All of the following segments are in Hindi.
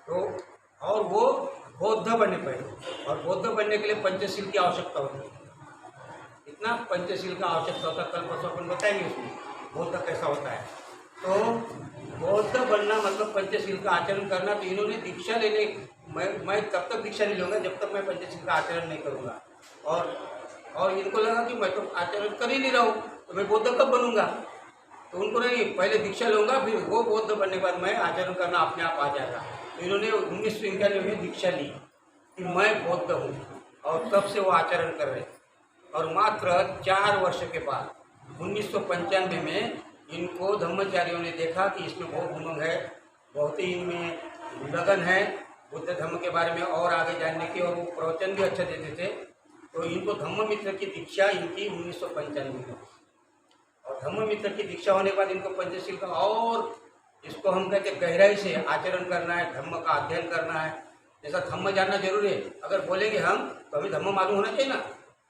तो और वो बौद्ध बने पहले, और बौद्ध बनने के लिए पंचशील की आवश्यकता होती है। इतना पंचशील का आवश्यकता होता है, कल परसों अपन बताएंगे उसमें बौद्ध कैसा होता है। तो बौद्ध बनना मतलब पंचशील का आचरण करना। तो इन्होंने दीक्षा लेने, मैं तब तक दीक्षा नहीं लूँगा जब तक मैं पंचशील का आचरण नहीं करूँगा। और इनको लगा कि मैं तो आचरण कर ही नहीं रहा हूँ, तो मैं बौद्ध कब बनूँगा। तो उनको नहीं, पहले दीक्षा लूँगा, फिर वो बौद्ध बनने के बाद मैं आचरण करना अपने आप आ जाएगा। तो इन्होंने 1991 में दीक्षा ली कि मैं बौद्ध हूँ, और तब से वो आचरण कर रहे हैं। और मात्र 4 वर्ष के बाद 1995 में इनको धम्मचारियों ने देखा कि इसमें बहुत उमंग है, बहुत ही इनमें लगन है बुद्ध धर्म के बारे में और आगे जानने की, और वो प्रवचन भी अच्छा देते थे। तो इनको धम्ममित्र की दीक्षा इनकी 1995 में। और धम्ममित्र की दीक्षा होने के बाद इनको पंचशील का, और इसको हम कहते हैं गहराई से आचरण करना है, धम्म का अध्ययन करना है। जैसा धम्म जानना जरूरी है, अगर बोलेंगे हम तो हमें धम्म मालूम होना चाहिए ना,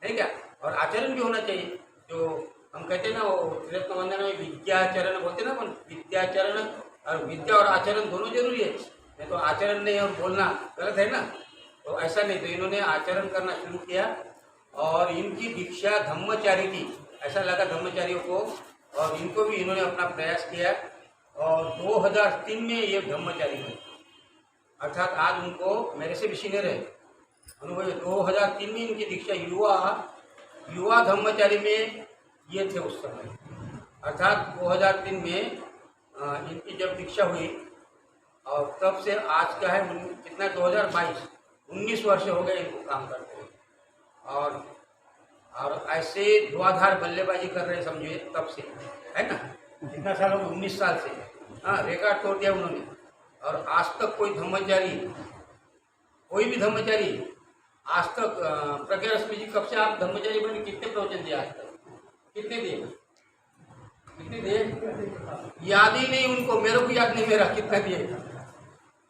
है क्या। और आचरण भी होना चाहिए। जो हम कहते हैं ना, वो त्रिरत्न वंदना में विद्याचरण बोलते हैं ना, अपन विद्याचरण, और विद्या और आचरण दोनों जरूरी है। नहीं तो आचरण नहीं और बोलना गलत है ना। तो ऐसा नहीं, तो इन्होंने आचरण करना शुरू किया, और इनकी दीक्षा धम्मचारी की, ऐसा लगा धम्मचारियों को, और इनको भी इन्होंने अपना प्रयास किया। और 2003 में ये धम्मचारी बने, अर्थात आज उनको मेरे से भी सीनियर है अनुभव। 2003 में इनकी दीक्षा युवा धम्मचारी में ये थे उस समय, अर्थात 2003 में इनकी जब दीक्षा हुई, और तब से आज का है कितना 2022, 19 वर्ष हो गए इनको काम करते हुए। और ऐसे धुआंधार बल्लेबाजी कर रहे समझिए तब से, है ना। कितना साल हो गए, 19 साल से। हाँ, रिकॉर्ड तोड़ दिया उन्होंने। और आज तक कोई धम्मचारी, कोई भी धम्मचारी आज तक, प्रज्ञा रश्मि जी कब से आप धम्मचारी बने, कितने प्रवचन दिए आज तक, कितने दिए, कितने दिए, याद ही नहीं उनको। मेरे को याद नहीं मेरा कितना दिए,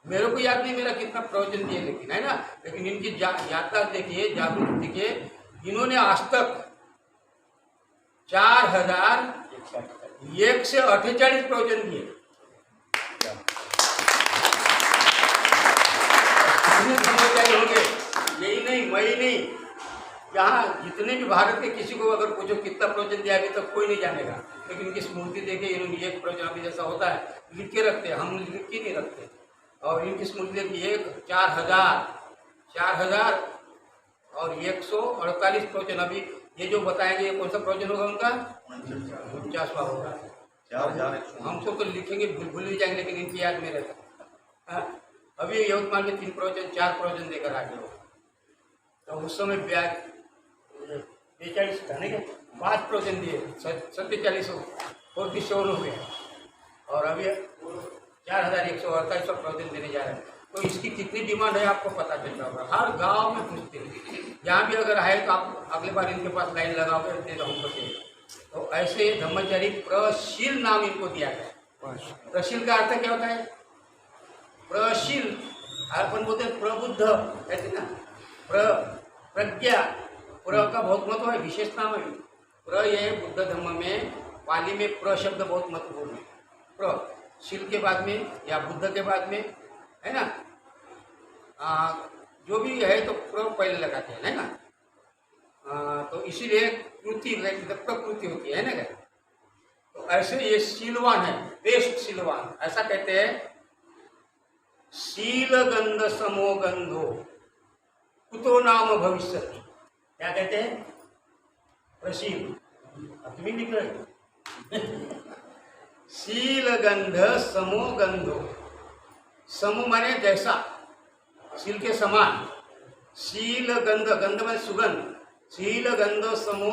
मेरे को याद नहीं मेरा कितना प्रवचन दिए, लेकिन है ना। लेकिन इनकी याददाश्त देखिए, जागरूक देखिए, इन्होंने आज तक 4148 प्रवचन दिए। हो गए, यही नहीं, मैं ही नहीं, यहाँ जितने भी भारत के किसी को अगर पूछो कितना प्रवचन दिया अभी तक कोई नहीं जानेगा। लेकिन इनकी स्मृति देखे, इन्होंने एक प्रवचन अभी जैसा होता है लिख के रखते हैं, हम लिख के नहीं रखते। और इनकी स्मृति देखिए, 4000 और 148 प्रवचन। अभी ये जो बताएंगे ये कौन सा प्रवचन होगा उनका, 49वां होगा। हमको तो लिखेंगे भूल भी जाएंगे, लेकिन इनकी याद में रहता। अभी यवतमाल में 3 प्रवचन 4 प्रवचन देकर आ गए हो। तो उस समय 42 था नहीं क्या, 5 प्रवचन दिए, 47 और 30 हो गए। और अभी 4148 प्रवचन देने जा रहे हैं। तो इसकी कितनी डिमांड है आपको पता चलता होगा, हर गांव में पूछते हैं। जहाँ भी अगर है तो आप अगले बार इनके पास लाइन लगाओगे, दे दो हमको चाहिए। तो ऐसे धम्मचारी प्रशील नाम इनको दिया गया। प्रशील का अर्थ क्या होता है, प्रशील अपन बोलते हैं प्रबुद्ध, कहते ना, प्रज्ञा, प्र का बहुत महत्व है, विशेष नाम है। प्र ये बुद्ध धर्म में पाली में प्र शब्द बहुत महत्वपूर्ण है। प्र शील के बाद में या बुद्ध के बाद में, है ना, जो भी है तो प्र पहले लगाते हैं, है ना। तो इसीलिए कृति प्रकृति होती है ना क्या। तो ऐसे ये शीलवान है, बेस्ट शीलवान, ऐसा कहते हैं। शील गंध समो गंधो कुतो नाम भविष्यति, क्या कहते हैं, प्रशील, अब तुम्हें लिख रहे शील गंध समो गंधो, समो माने जैसा, शील के समान, शील गंध, गंध में सुगंध, शील गंध समो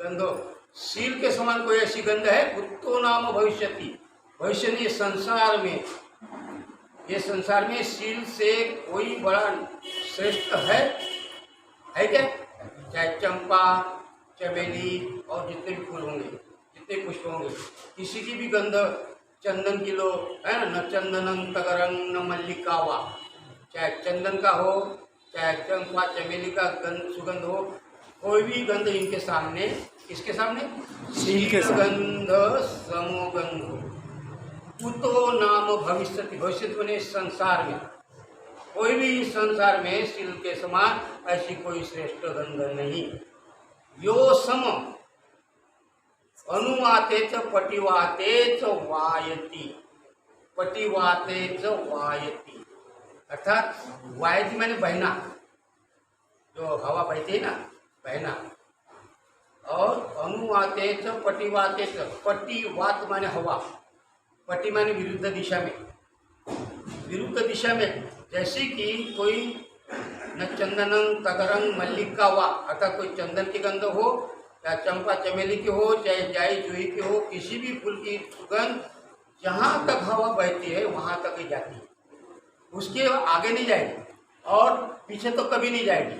गंधो, शील के समान कोई ऐसी गंध है, कुतो नाम भविष्यति, भविष्य नहीं संसार में, ये संसार में शील से कोई बड़ा श्रेष्ठ है क्या, चाहे चंपा, चमेली और जितने भी फूल होंगे, जितने पुष्प होंगे, किसी की भी गंध, चंदन की लो, है ना, न चंदनम तगरंग न मल्लिका वा, चाहे चंदन का हो, चाहे चंपा चमेली का सुगंध हो, कोई भी गंध इनके सामने, किसके सामने, शील गंध समो गंध, कुतो नाम भविष्यति, भविष्य बने संसार में, कोई भी इस संसार में सील के समान ऐसी कोई श्रेष्ठ गंध नहीं। यो सम अनुवातेच पटिवातेच वायती, पटिवातेच वायती, अर्थात वायती माने बहना, जो हवा बहती है ना, बहना। और अनुवातेच पटिवातेच, पटिवात माने हवा, पटी माने विरुद्ध दिशा में, विरुद्ध दिशा में। जैसे कि कोई न चंदनम तगरंग मल्लिका वा, अर्थात कोई चंदन की गंध हो या चंपा चमेली की हो, चाहे जाई जूही की हो, किसी भी फूल की सुगंध जहाँ तक हवा बहती है वहाँ तक ही जाती है, उसके आगे नहीं जाएगी और पीछे तो कभी नहीं जाएगी।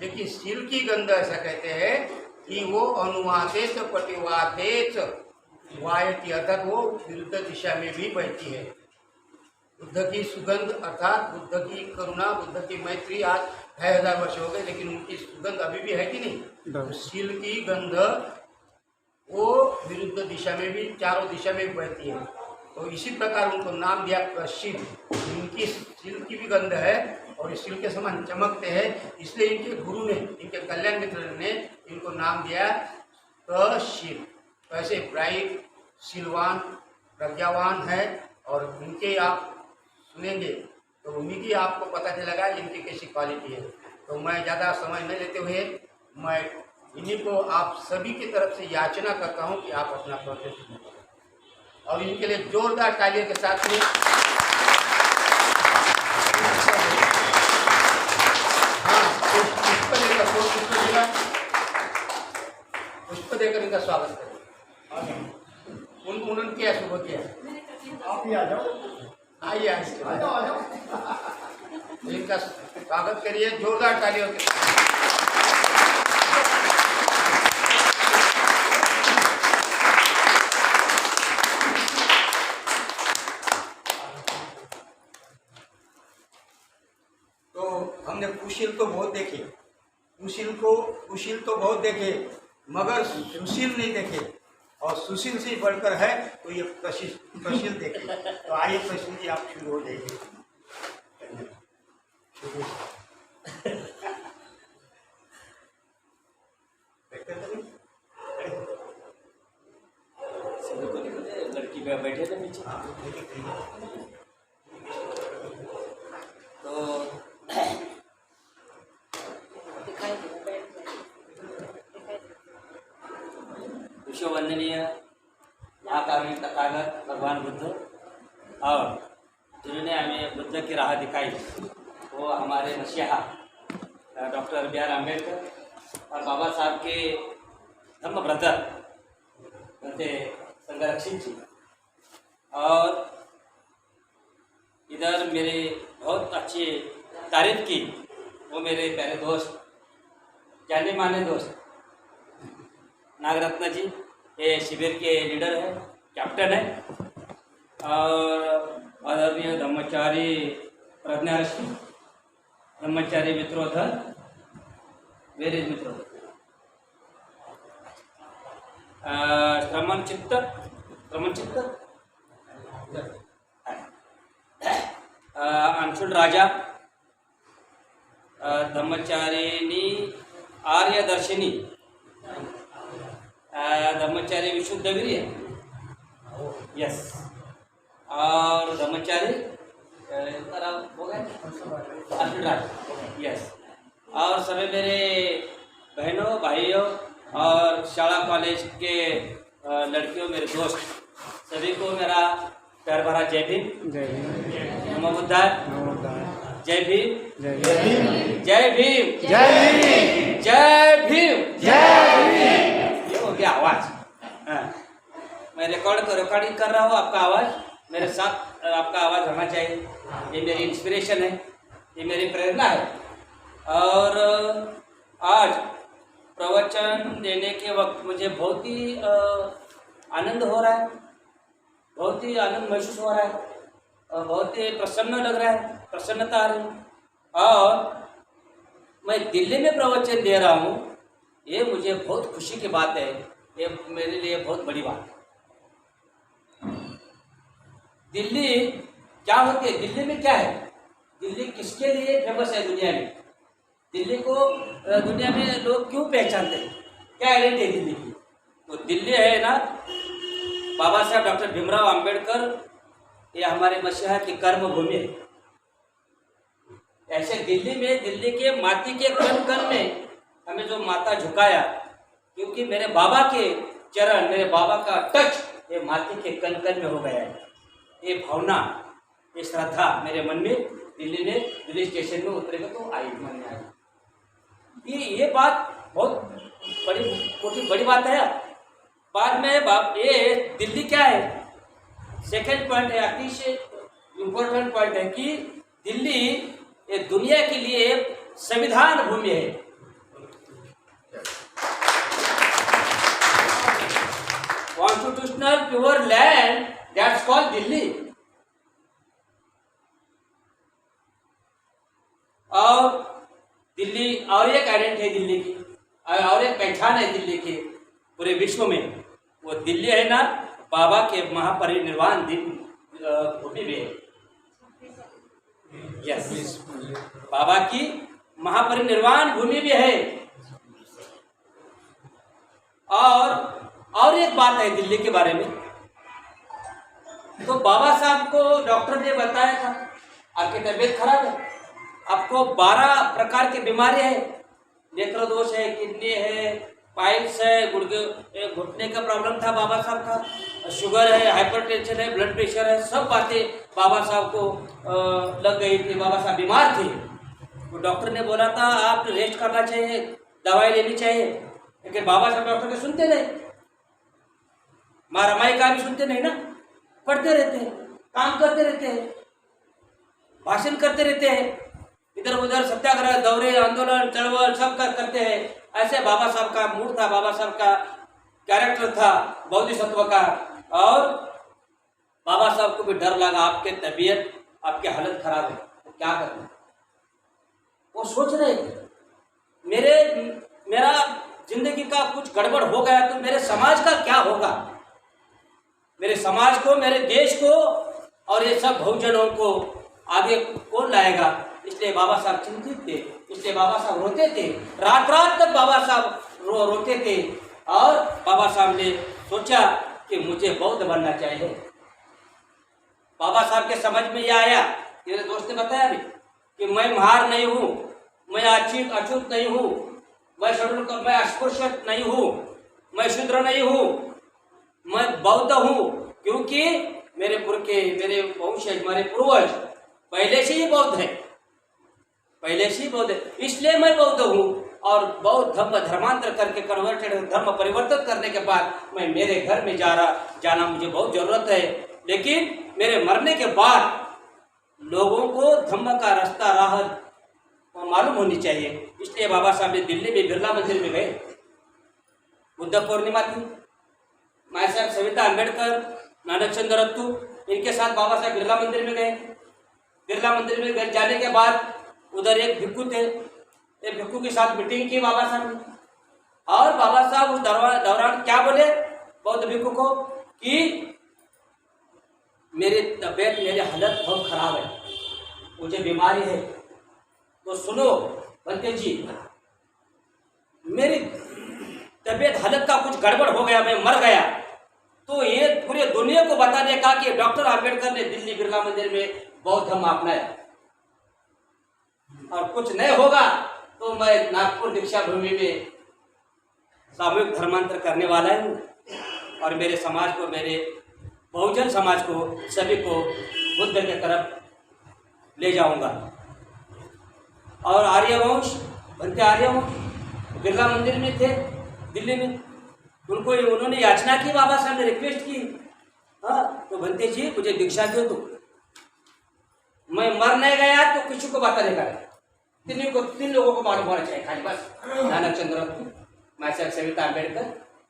लेकिन सील की गंध ऐसा कहते हैं कि वो अनुवातेच पटिवातेच वायती, अर्थात वो विरुद्ध दिशा में भी बहती है। बुद्ध की सुगंध अर्थात बुद्ध की करुणा, बुद्ध की मैत्री आज 2000 वर्ष हो गए, लेकिन उनकी सुगंध अभी भी है कि नहीं? तो सील की गंध वो विरुद्ध दिशा में भी, चारों दिशा में भी बहती है। तो इसी प्रकार उनको नाम दिया प्रशील। इनकी सील की भी गंध है और इस सील के समान चमकते हैं, इसलिए इनके गुरु ने, इनके कल्याण मित्र ने इनको नाम दिया प्रशील। तो ऐसे ब्राइट, सीलवान, प्रज्ञावान है और इनके आप सुनेंगे तो उन्हीं की आपको पता चलेगा इनकी कैसी क्वालिटी है। तो मैं ज़्यादा समय न लेते हुए मैं इन्हीं को आप सभी की तरफ से याचना करता हूं कि आप अपना परिचय सुनें और इनके लिए जोरदार तालियों के साथ में पुष्प देकर इनका स्वागत करें। उन्होंने क्या शुभ किया, आप ही आ जाओ, आइए आ जाओ। इनका स्वागत करिए जोरदार तालियों के साथ। तो हमने कुशील तो बहुत देखे, कुशील तो बहुत देखे, मगर सुशील नहीं देखे, और सुशील से बढ़कर है तो ये प्रशील देखे। तो आइए प्रशील जी आप शुरू हो जाइए। लड़की बैठे थे नीचे, तो विश्ववंदनीय महाकारुणिक तथागत भगवान बुद्ध और जिन्होंने हमें बुद्ध की राह दिखाई, वो हमारे मसीहा डॉक्टर बी.आर. अम्बेडकर और बाबा साहब के धम्म ब्रदर बनते संगरक्षित जी। और इधर मेरे बहुत अच्छी तारीफ की वो मेरे प्यारे दोस्त, जाने माने दोस्त नागरत्न जी, ये शिविर के लीडर है, कैप्टन है। और आदरणीय ब्रह्मचारी प्रज्ञारश्मि, ब्रह्मचारी मित्रोधर, वेर इज मित्रोधर, श्रमण चित्त अंशुल राजा, ब्रह्मचारिणी आर्यदर्शिनी, ब्रह्मचारी विशुद्ध वीर्य, यस, और ब्रह्मचारी हो गए अंशुल राजा, यस। और सभी मेरे बहनों भाइयों और शाला कॉलेज के लड़कियों, मेरे दोस्त, सभी को मेरा प्यार भरा जय भीम, नमो बुद्धाय, जय भीम, जय भीम, जय भीम, जय भीम, जय भीम। ये हो गया आवाज। मैं रिकॉर्डिंग कर रहा हूँ, आपका आवाज मेरे साथ, आपका आवाज होना चाहिए। ये मेरी इंस्पिरेशन है, ये मेरी प्रेरणा है। और आज प्रवचन देने के वक्त मुझे बहुत ही आनंद हो रहा है, बहुत ही आनंद महसूस हो रहा है और बहुत ही प्रसन्न लग रहा है, प्रसन्नता आ रही है। और मैं दिल्ली में प्रवचन दे रहा हूँ, ये मुझे बहुत खुशी की बात है, ये मेरे लिए बहुत बड़ी बात है। दिल्ली क्या होती है, दिल्ली में क्या है? दिल्ली किसके लिए फेमस है दुनिया में? दिल्ली को दुनिया में लोग क्यों पहचानते हैं? क्या आइडेंटिटी है दिल्ली की? तो दिल्ली है ना, बाबा साहब डॉक्टर भीमराव अंबेडकर, ये हमारे मसीहा की कर्म भूमि है। ऐसे दिल्ली में, दिल्ली के माटी के कण कण में हमें जो माथा झुकाया, क्योंकि मेरे बाबा के चरण, मेरे बाबा का टच ये माटी के कण कण में हो गया है। ये भावना, ये श्रद्धा मेरे मन में दिल्ली में, दिल्ली स्टेशन में उतरेगा तो आई, मन में आई। ये बात बहुत बड़ी बात है। बाद में ये दिल्ली क्या है, सेकेंड पॉइंट है, अतिशय इम्पोर्टेंट पॉइंट है कि दिल्ली ये दुनिया के लिए संविधान भूमि है। Constitutional pure land, that's called Delhi. और दिल्ली और एक आइडेंटिटी है दिल्ली की, और एक पहचान है दिल्ली के पूरे विश्व में। वो दिल्ली है ना, बाबा के महापरिनिर्वाण दिन भूमि में है। यस, बाबा की महापरिनिर्वाण भूमि भी है। और एक बात है दिल्ली के बारे में, तो बाबा साहब को डॉक्टर ने बताया था आपकी तबीयत खराब है, आपको 12 प्रकार की बीमारी है, नेत्र दोष है, किडनी है, पाइल्स है, घुटने का प्रॉब्लम था बाबा साहब का, शुगर है, हाइपरटेंशन है, ब्लड प्रेशर है, सब बातें बाबा साहब को लग गई थी। बाबा साहब बीमार थे, तो डॉक्टर ने बोला था आप रेस्ट करना चाहिए, दवाई लेनी चाहिए, लेकिन बाबा साहब डॉक्टर के सुनते नहीं, मारामाई का भी सुनते नहीं ना, पढ़ते रहते हैं, काम करते रहते हैं, भाषण करते रहते हैं, इधर उधर सत्याग्रह, दौरे, आंदोलन, चळवळ सब करते हैं। ऐसे बाबा साहब का मूड था, बाबा साहब का कैरेक्टर था बौद्धिसत्व का। और बाबा साहब को भी डर लगा आपके तबीयत, आपकी हालत खराब है, तो क्या करना। वो सोच रहे थे मेरा जिंदगी का कुछ गड़बड़ हो गया तो मेरे समाज का क्या होगा, मेरे समाज को, मेरे देश को और ये सब बहुजनों को आगे कौन लाएगा। इसलिए बाबा साहब चिंतित थे, इसलिए बाबा साहब रोते थे, रात रात तक बाबा साहब रोते थे। और बाबा साहब ने सोचा कि मुझे बौद्ध बनना चाहिए। बाबा साहब के समझ में यह आया, मेरे दोस्त ने बताया भी, कि मैं महार नहीं हूँ, मैं अछूत नहीं हूँ, मैं अस्पृश्य नहीं हूँ, मैं शूद्र नहीं हूँ, मैं बौद्ध हूँ, क्योंकि मेरे पुरखे, मेरे वंशज, मेरे पूर्वज पहले से ही बौद्ध है, पहले से ही बौद्ध है, इसलिए मैं बौद्ध हूँ। और बौद्ध धर्मांतर करके, कन्वर्टेड धर्म परिवर्तन करने के बाद मैं मेरे घर में जाना मुझे बहुत जरूरत है, लेकिन मेरे मरने के बाद लोगों को धम्म का रास्ता, राह मालूम होनी चाहिए। इसलिए बाबा साहब ने दिल्ली में बिरला मंदिर में गए, बुद्ध पूर्णिमा थी, माँ साहब सविता अम्बेडकर, नानक चंद्र रत्तू, इनके साथ बाबा साहब बिरला मंदिर में गए। बिरला मंदिर में जाने के बाद उधर एक भिक्खु थे, एक भिक्खु के साथ मीटिंग की बाबा साहब ने। और बाबा साहब उस दौरान क्या बोले बौद्ध भिक्खु को कि मेरी तबीयत, मेरी हालत बहुत खराब है, मुझे बीमारी है, तो सुनो बंते जी, मेरी तबीयत हालत का कुछ गड़बड़ हो गया, मैं मर गया, तो ये पूरे दुनिया को बताने का कि डॉक्टर आम्बेडकर ने दिल्ली बिरला मंदिर में बौद्ध धर्म अपनाया, और कुछ नहीं होगा तो मैं नागपुर दीक्षा भूमि में सामूहिक धर्मांतर करने वाला हूँ, और मेरे समाज को, मेरे बहुजन समाज को, सभी को बुद्ध के तरफ ले जाऊंगा। और आर्यवंश, भंते आर्यवंश बिरला मंदिर में थे दिल्ली में, उन्होंने याचना की, बाबा साहब ने रिक्वेस्ट की, हाँ तो भंते जी मुझे दीक्षा दो, तो मैं मर नहीं गया तो किसी को बता देगा, तीन लोगों को मालूम होना चाहिए खाली, बस नानक चंद्र रत्तू, माँ साहब सविता अम्बेडकर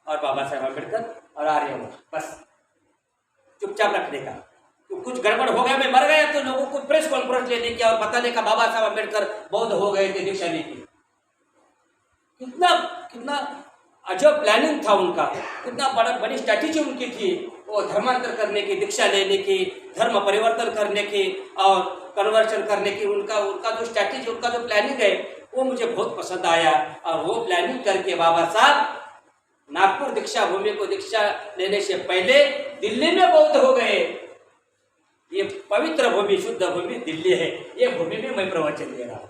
और बाबा साहब अम्बेडकर और आर्यवंश, बस चुपचाप रखने का। तो कुछ गड़बड़ हो गया, मैं मर गया, तो लोगों को प्रेस कॉन्फ्रेंस लेने की और बताने का बाबा साहब अम्बेडकर बौद्ध हो गए थे, दीक्षा ली थी। कितना अजब प्लानिंग था उनका, कितना बड़ी स्ट्रैटेजी उनकी थी, वो धर्मांतर करने की, दीक्षा लेने की, धर्म परिवर्तन करने की, और कन्वर्शन करने की उनका उनका जो स्ट्रैटेजी, उनका जो प्लानिंग है वो मुझे बहुत पसंद आया। और वो प्लानिंग करके बाबा साहब नागपुर दीक्षा भूमि को दीक्षा लेने से पहले दिल्ली में बौद्ध हो गए। ये पवित्र भूमि, शुद्ध भूमि दिल्ली है, ये भूमि में मैं प्रवचन दे रहा हूँ।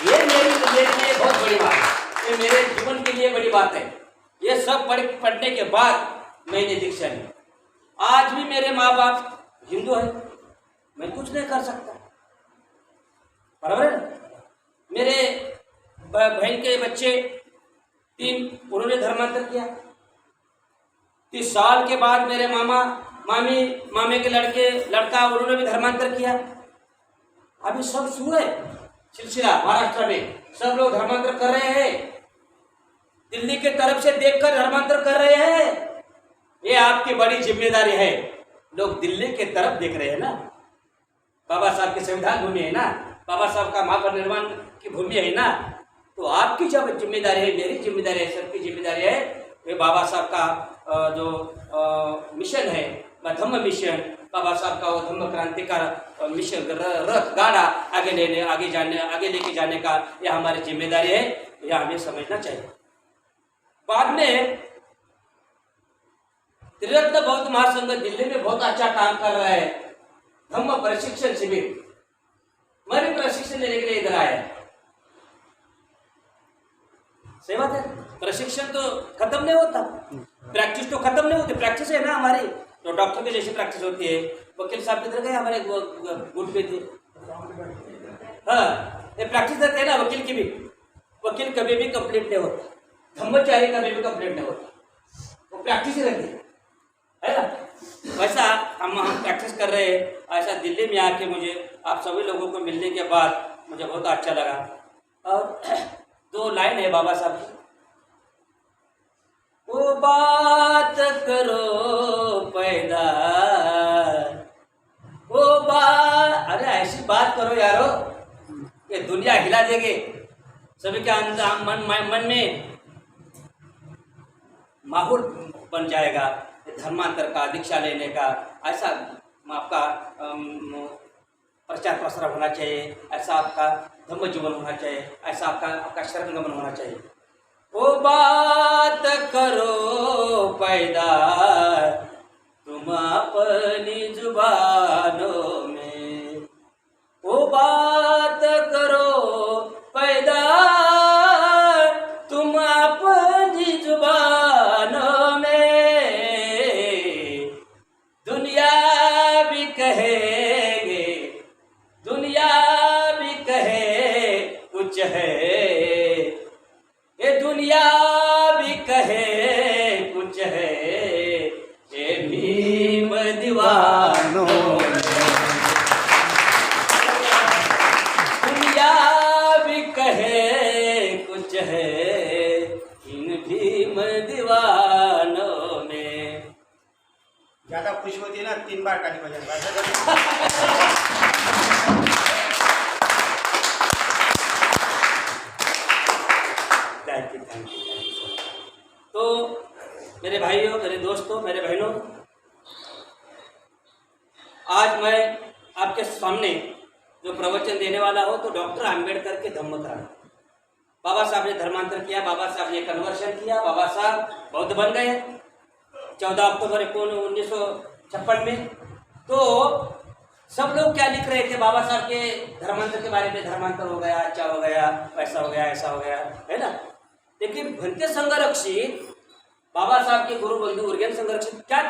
ये मेरे लिए बहुत बड़ी बात है, ये मेरे जीवन के लिए बड़ी बात है। ये सब पढ़ने के बाद मैंने दीक्षा ली। आज भी मेरे माँ बाप हिंदू है, मैं कुछ नहीं कर सकता, बराबर है। मेरे बहन के बच्चे 3, उन्होंने धर्मांतर किया। 30 साल के बाद मेरे मामा मामे के लड़का उन्होंने भी धर्मांतर किया। अभी सब शुरू है सिलसिला, महाराष्ट्र में सब लोग धर्मांतर कर रहे हैं, दिल्ली के तरफ से देखकर धर्मांतर कर रहे हैं। ये आपकी बड़ी जिम्मेदारी है। लोग दिल्ली के तरफ देख रहे हैं ना, बाबा साहब की संविधान भूमि है ना, बाबा साहब का महापरिनिर्वाण की भूमि है ना, तो आपकी जब जिम्मेदारी है, मेरी जिम्मेदारी है, सबकी जिम्मेदारी है। ये बाबा साहब का जो मिशन है, धम्म मिशन, बाबा साहब का वो धम्म क्रांति का मिशन, रथ गाड़ा आगे लेके जाने का यह हमारी जिम्मेदारी है, यह हमें समझना चाहिए। बाद में त्रिरत्न बौद्ध महासंघ दिल्ली में बहुत अच्छा काम कर रहा है, धम्म प्रशिक्षण शिविर। मैं भी प्रशिक्षण लेने के लिए इधर आया। सही बात है, प्रशिक्षण तो खत्म नहीं होता, प्रैक्टिस तो खत्म नहीं होती। प्रैक्टिस है ना हमारी, तो डॉक्टर की जैसी प्रैक्टिस होती है। वकील साहब किधर गए हमारे, गुट पे थे। हाँ, ये प्रैक्टिस रहते है ना वकील की भी। वकील कभी भी कंप्लीट नहीं होता, धम्मचारी कभी भी कंप्लीट नहीं होता, वो प्रैक्टिस ही रहती है ना। वैसा हम प्रैक्टिस कर रहे हैं। ऐसा दिल्ली में आके मुझे आप सभी लोगों को मिलने के बाद मुझे बहुत अच्छा लगा। और 2 लाइन है बाबा साहब की, वो बात करो पैदा, वो बात, अरे ऐसी बात करो यारो ये दुनिया हिला देंगे। सभी के अंदर मन में माहौल बन जाएगा धर्मांतर का, दीक्षा लेने का। ऐसा आपका प्रचार प्रसार होना चाहिए, ऐसा आपका धम्म जीवन होना चाहिए, ऐसा आपका शरण गमन होना चाहिए। वो बात करो पैदा तुम अपनी जुबानों में, वो बात करो पैदा तुम अपनी जुबानों में, दुनिया भी कहेंगे, दुनिया भी कहे कुछ है, ये दुनिया भी कहे कुछ है, ये भीम दीवानों में, दुनिया भी कहे कुछ है, इन भीम दीवानों में। ज्यादा खुशी होती है ना 3 बार ताली बजाना। Thank you. तो मेरे भाइयों, मेरे दोस्तों, मेरे बहनों, आज मैं आपके सामने जो प्रवचन देने वाला हो तो डॉक्टर आम्बेडकर के धम्म क्रांति। बाबा साहब ने धर्मांतर किया, बाबा साहब ने कन्वर्शन किया, बाबा साहब बौद्ध बन गए 14 अक्टूबर 1956 में। तो सब लोग क्या लिख रहे थे बाबा साहब के धर्मांतर के बारे में, धर्मांतर हो गया, अच्छा हो गया, वैसा हो गया, ऐसा हो गया, है ना। लेकिन भंते संरक्षित बाबा साहब के गुरु बंधु उर्गेन संरक्षित, क्या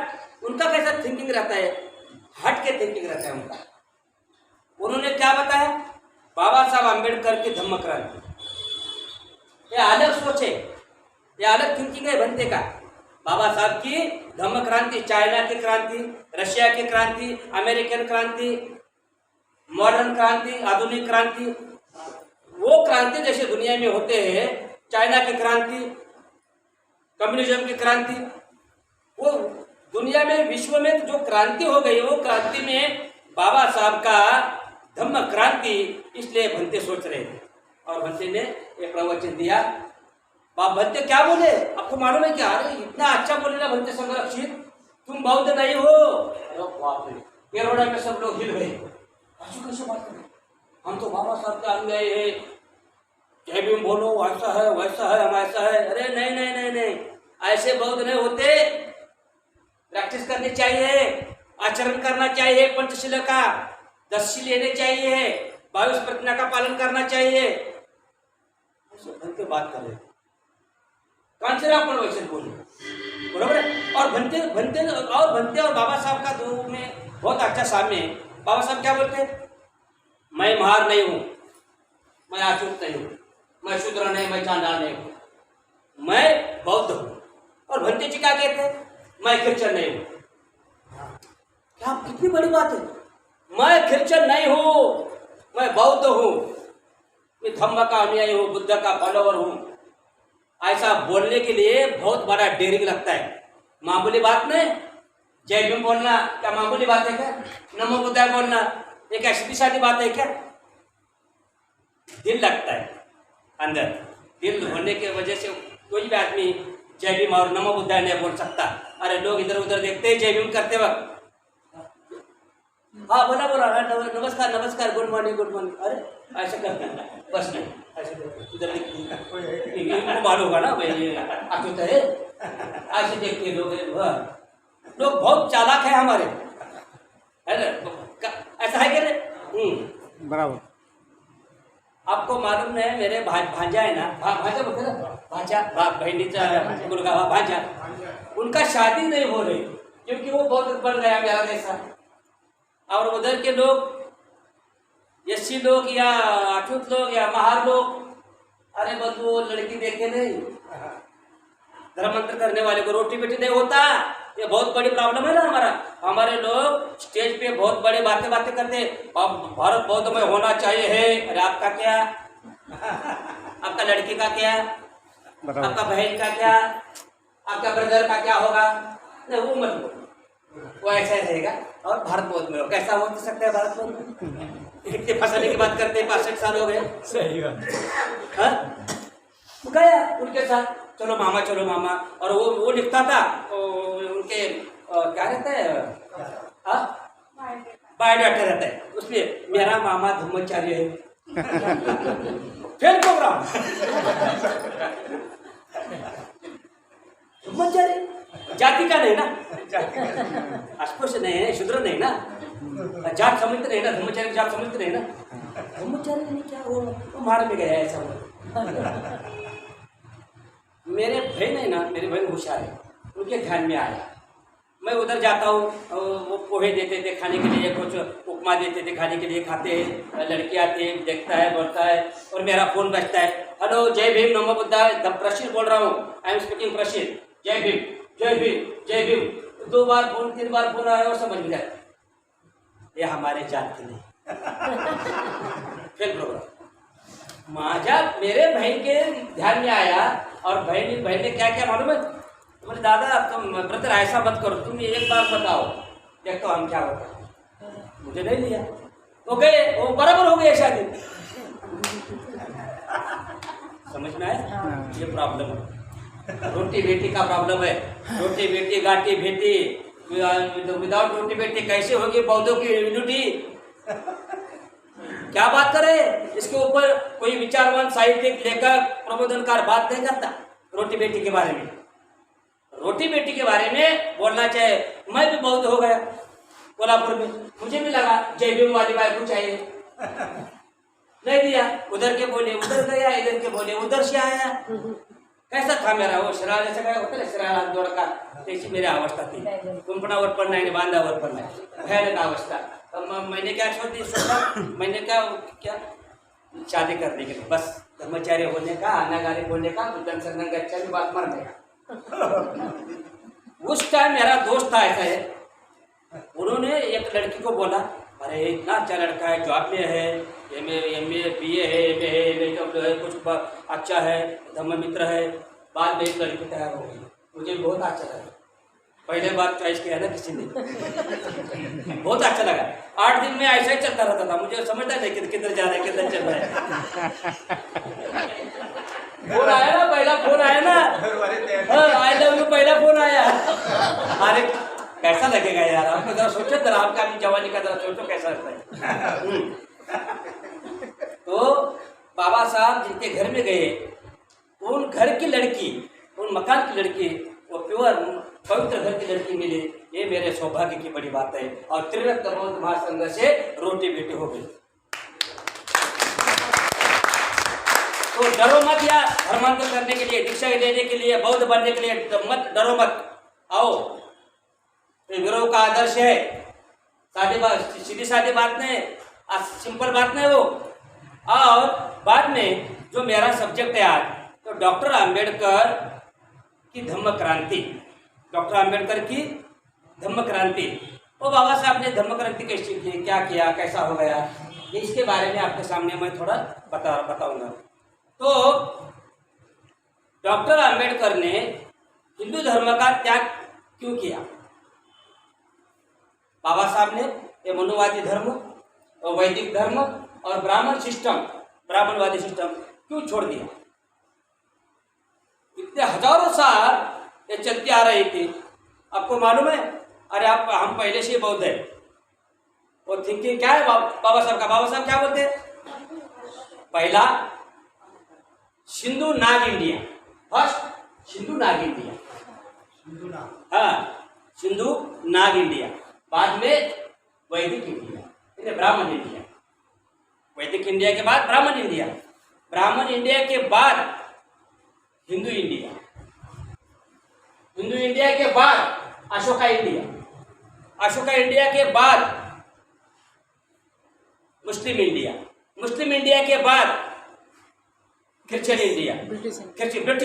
उनका कैसा थिंकिंग रहता है, हट के थिंकिंग रहता है उनका। उन्होंने क्या बताया, बाबा साहब अम्बेडकर की धम्म क्रांति, ये अलग सोच है, ये अलग थिंकिंग है भंते का। बाबा साहब की धम्म क्रांति, चाइना की क्रांति, रशिया की क्रांति, अमेरिकन क्रांति, मॉडर्न क्रांति, आधुनिक क्रांति, वो क्रांति जैसे दुनिया में होते हैं, चाइना की क्रांति, कम्युनिज्म की क्रांति, वो दुनिया में, विश्व में जो क्रांति हो गई, वो क्रांति में बाबा साहब का धम्म क्रांति, इसलिए भंते सोच रहे थे। और भंते ने एक प्रवचन दिया। बाप भंते क्या बोले आपको मालूम है क्या? अरे इतना अच्छा बोले ना भंते संरक्षित, तुम बौद्ध नहीं हो। बाप रे, केरोड़ा में सब लोग हिल गए। आजू कैसे बात करें, हम तो बाबा साहब के अनुयायी है, जय भीम बोलो, ऐसा है वैसा है, हम ऐसा है। अरे नहीं नहीं नहीं नहीं, ऐसे बौद्ध नहीं होते। प्रैक्टिस करनी चाहिए, आचरण करना चाहिए, पंचशील का 10 लेने चाहिए, 22 प्रतिज्ञा का पालन करना चाहिए। ढंग के बात कर रहे कौन से आप वैसे बोले, बरोबर है। और भंते और बाबा साहब का दो में बहुत अच्छा साम्य है। बाबा साहब क्या बोलते हैं, मैं महार नहीं हूं, मैं अछूत नहीं हूं, मैं शूद्र नहीं, मैं चांडाल नहीं हूं, मैं बौद्ध हूं। और भंते जी क्या कहते हैं, मैं क्रिश्चियन नहीं हूं। क्या कितनी बड़ी बात है, मैं क्रिश्चियन नहीं हूं, मैं बौद्ध हूं, मैं धम्म का अनुयायी हूं, बुद्ध का फॉलोवर हूं। ऐसा बोलने के लिए बहुत बड़ा डेयरिंग लगता है, मामूली बात नहीं। जय भीम बोलना क्या मामूली बात है क्या, नमो बुद्धाय बोलना एक ऐसी सादी बात है क्या। दिल लगता है अंदर, दिल होने की वजह से कोई भी आदमी जय भीम और नमो बुद्धाय नहीं बोल सकता। अरे लोग इधर उधर देखते हैं जय भीम करते वक्त, हाँ बोला बोला, नमस्कार नमस्कार, गुड मॉर्निंग गुड मॉर्निंग, अरे ऐसे करते हैं बस नहीं, ऐसे इधर मालूम होगा ना भाई अछूत है, ऐसे देखते लोग बहुत चालाक है हमारे, है ना, ऐसा है क्या। बराबर। आपको मालूम है मेरे भांजा है ना, भांजा बोलते ना, भांजा बहनीचा मुलगा भांजा, उनका शादी नहीं हो रही क्योंकि वो बहुत बन गया मेरा जैसा। और उधर के लोग एससी लोग या अछूत लोग या महार लोग, अरे बस वो लड़की देखे नहीं, धर्मांतर करने वाले को रोटी बेटी नहीं होता। ये बहुत बड़ी प्रॉब्लम है ना हमारा। हमारे लोग स्टेज पे बहुत बड़ी बातें करते हैं, अब भारत बौद्ध में होना चाहिए है। अरे आपका क्या, आपका लड़की का क्या, आपका बहन का क्या, आपका ब्रदर का क्या होगा, नहीं वो मत बोलो, वो ऐसा रहेगा। और भारत बौद्ध में कैसा हो सकता है, भारत बौद्ध में इतने फंसाने की बात करते हैं, 65 साल हो गए। सही बात। तो गया उनके साथ, चलो मामा। और वो लिखता था उनके क्या रहता है, बायोडाटा रहता है, उसमें मेरा मामा धर्माचार्य है। फेल प्रोग्राम धर्माचार्य, जाति का नहीं ना, अस्पृश्य नहीं है, शूद्र नहीं ना, जात समझते नहीं ना, धर्माचार्य जात समझते नहीं ना, धर्माचार्य नहीं क्या, वो मार में गया ऐसा वो। मेरे बहन है ना, मेरी बहन होशियार है, उनके ध्यान में आया। मैं उधर जाता हूँ, वो पोहे देते थे खाने के लिए, कुछ उपमा देते थे खाने के लिए, खाते हैं, लड़की आती है, देखता है, बोलता है, और मेरा फोन बजता है, हेलो जय भीम नमो बुद्धाय, प्रशील बोल रहा हूँ, आई एम स्पीकिंग प्रशील, जय भीम जय भीम जय भीम। 2 बार फोन 3 बार फोन आया और समझ गया ये हमारे जात के नहीं। फिर प्रोग्राम माझा मेरे बहन के ध्यान में आया, और बहन ने क्या क्या मालूम है, बोले दादा तुम ब्रदर ऐसा मत करो, तुम एक बार बताओ देखो हम क्या होता है। मुझे नहीं लिया, वो गए, वो बराबर हो गए शादी। समझ में आया, ये प्रॉब्लम है, रोटी बेटी का प्रॉब्लम है। रोटी बेटी गाटी बेटी, विदाउट रोटी बेटी कैसे होगी बौद्धों की यूनिटी। क्या बात करें, इसके ऊपर कोई विचारवान साहित्यिक लेखक प्रबोधनकार बात नहीं करता रोटी बेटी के बारे में। रोटी बेटी के बारे में बोलना चाहिए। मैं भी बौद्ध हो गया कोल्हापुर में, मुझे भी लगा जय भीम वाली बात को चाहिए, नहीं दिया, उधर के बोले उधर गया, इधर के बोले उधर से आया। कैसा था मेरा वो शरार, जैसा क्या होता है शरार जोड़ का, ऐसी मेरी अवस्था थी। कुंपणावर पड़ना है, बांधावर पड़ना है, भयानक अवस्था। मैंने क्या सोचा, मैंने क्या शादी करने के लिए, बस ब्रह्मचार्य होने का, अनागारी होने का, बुद्धन शरणं गच्छामि बात मारने का। उस टाइम मेरा दोस्त था ऐसा है, उन्होंने एक लड़की को बोला, अरे इतना अच्छा लड़का है, जॉब में है, MA BA है, MA है, कुछ अच्छा है, धम्म मित्र है। बाद में एक लड़की तैयार हो गई, मुझे बहुत अच्छा लगा। पहले बार चॉइस किया ना किसी ने, बहुत अच्छा लगा। 8 दिन में ऐसा ही चलता रहता था, मुझे समझता नहीं कि किधर जा रहा है, किधर चल रहा है। फोन आया ना, पहला फोन आया ना, आई लव यू पहला फोन आया। अरे कैसा लगेगा यार? आपको जरा सोचो, जरा आपका अपनी जवानी का जरा सोचो कैसा लगता है। तो बाबा साहब जिनके घर में गए, उन घर की लड़की, उन मकान की लड़की, वो प्योर पवित्र घर की लड़की मिली। ये मेरे सौभाग्य की बड़ी बात है। और त्रिरत्न बौद्ध महासंघ से रोटी बेटी हो गई। तो डरो मत यार, धर्मांतर करने के लिए, दीक्षा लेने के लिए, बौद्ध बनने के लिए मत डरो मत, आओ। तो विरोह का आदर्श है, सादी बात, सीधी सादी बात नहीं, सिंपल बात नहीं वो। और बाद में जो मेरा सब्जेक्ट है आज, तो डॉक्टर आम्बेडकर की धम्म क्रांति, डॉक्टर आम्बेडकर की धम्म क्रांति। वो बाबा साहब ने धम्म क्रांति कैसी की, क्या किया, कैसा हो गया, ये इसके बारे में आपके सामने मैं थोड़ा बताऊंगा। तो डॉक्टर आम्बेडकर ने हिंदू धर्म का त्याग क्यों किया? बाबा साहब ने ये मनुवादी धर्म और वैदिक धर्म और ब्राह्मणवादी सिस्टम क्यों छोड़ दिया? इतने हजारों साल ये चलती आ रही थी, आपको मालूम है? अरे आप, हम पहले से ही बौद्ध है। वो थिंकिंग क्या है बाबा साहब का? बाबा साहब क्या बोलते हैं? पहला सिंधु नाग इंडिया, फर्स्ट सिंधु नाग इंडिया, हाँ सिंधु नाग इंडिया, बाद में वैदिक इंडिया, ब्राह्मण इंडिया। वैदिक इंडिया के बाद ब्राह्मण इंडिया, ब्राह्मण इंडिया के बाद हिंदू इंडिया, हिंदू इंडिया के बाद अशोका इंडिया, अशोका इंडिया के बाद मुस्लिम इंडिया, मुस्लिम इंडिया के बाद क्रिश्चियन इंडिया, ब्रिटिश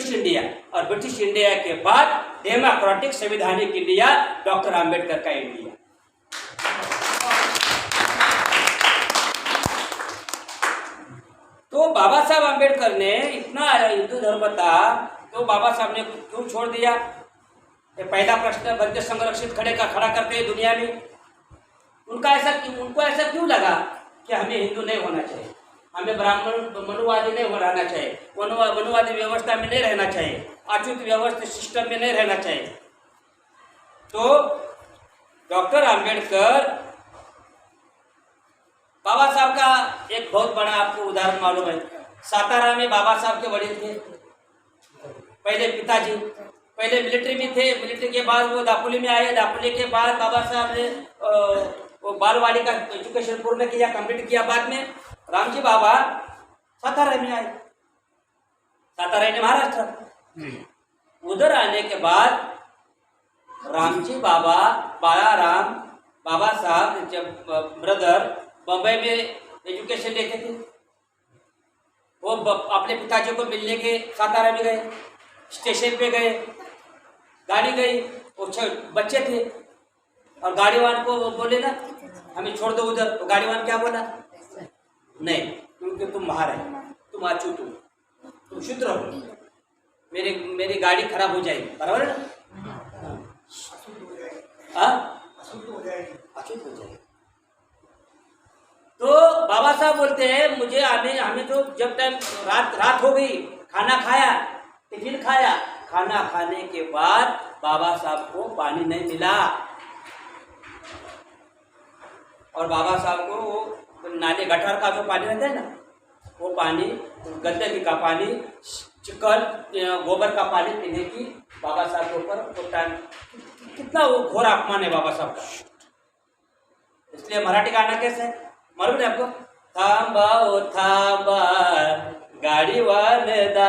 इंडिया, और ब्रिटिश इंडिया के बाद डेमोक्रेटिक संवैधानिक इंडिया, डॉक्टर आम्बेडकर का इंडिया। तो बाबा साहब आम्बेडकर ने इतना हिंदू धर्म था, तो बाबा साहब ने क्यों छोड़ दिया? ये पहला प्रश्न बंदे संरक्षित खड़ा करते हैं दुनिया में। उनको ऐसा क्यों लगा कि हमें हिंदू नहीं होना चाहिए, हमें ब्राह्मण मनुवादी नहीं रहना चाहिए, मनुवादी व्यवस्था में नहीं रहना चाहिए, अच्युत व्यवस्थित सिस्टम में नहीं रहना चाहिए? तो डॉक्टर आम्बेडकर, बाबा साहब का एक बहुत बड़ा आपको उदाहरण मालूम है। सातारा में बाबा साहब के वडील थे, पहले पिताजी पहले मिलिट्री में थे, मिलिट्री के बाद वो दापोली में आए, दापोली के बाद बाबा साहब ने वो बालवाड़ी का एजुकेशन पूर्ण किया, कंप्लीट किया। बाद में रामजी बाबा सातारा में आए, सातारा ने महाराष्ट्र। उधर आने के बाद रामजी बाबा, बाबा साहब जब ब्रदर बम्बई में एजुकेशन लेते थे, वो अपने पिताजी को मिलने के सातारा में गए, स्टेशन पे गए, गाड़ी गई, वो बच्चे थे, और गाड़ीवान को वो बोले ना हमें छोड़ दो उधर, तो गाड़ीवान क्या बोला? नहीं, क्योंकि तुम बाहर है, तुम अछूत हो, तुम शूद्र हो, मेरी गाड़ी खराब हो जाएगी, बराबर है ना? अछूत हो जाएगी। तो बाबा साहब बोलते हैं मुझे हमें तो जब टाइम रात हो गई, खाना खाया, टिफिन खाया, खाना खाने के बाद बाबा साहब को पानी नहीं मिला, और बाबा साहब को वो नाले गटर का जो पानी रहता है ना, वो पानी, गंदगी का पानी, चिकन गोबर का पानी पीने की बाबा साहब के ऊपर वो टाइम, कितना वो घोर अपमान है बाबा साहब का। इसलिए मराठी गाना कैसे है मालूम है आपको? थांबा ओ थांबा गाडीवान दादा,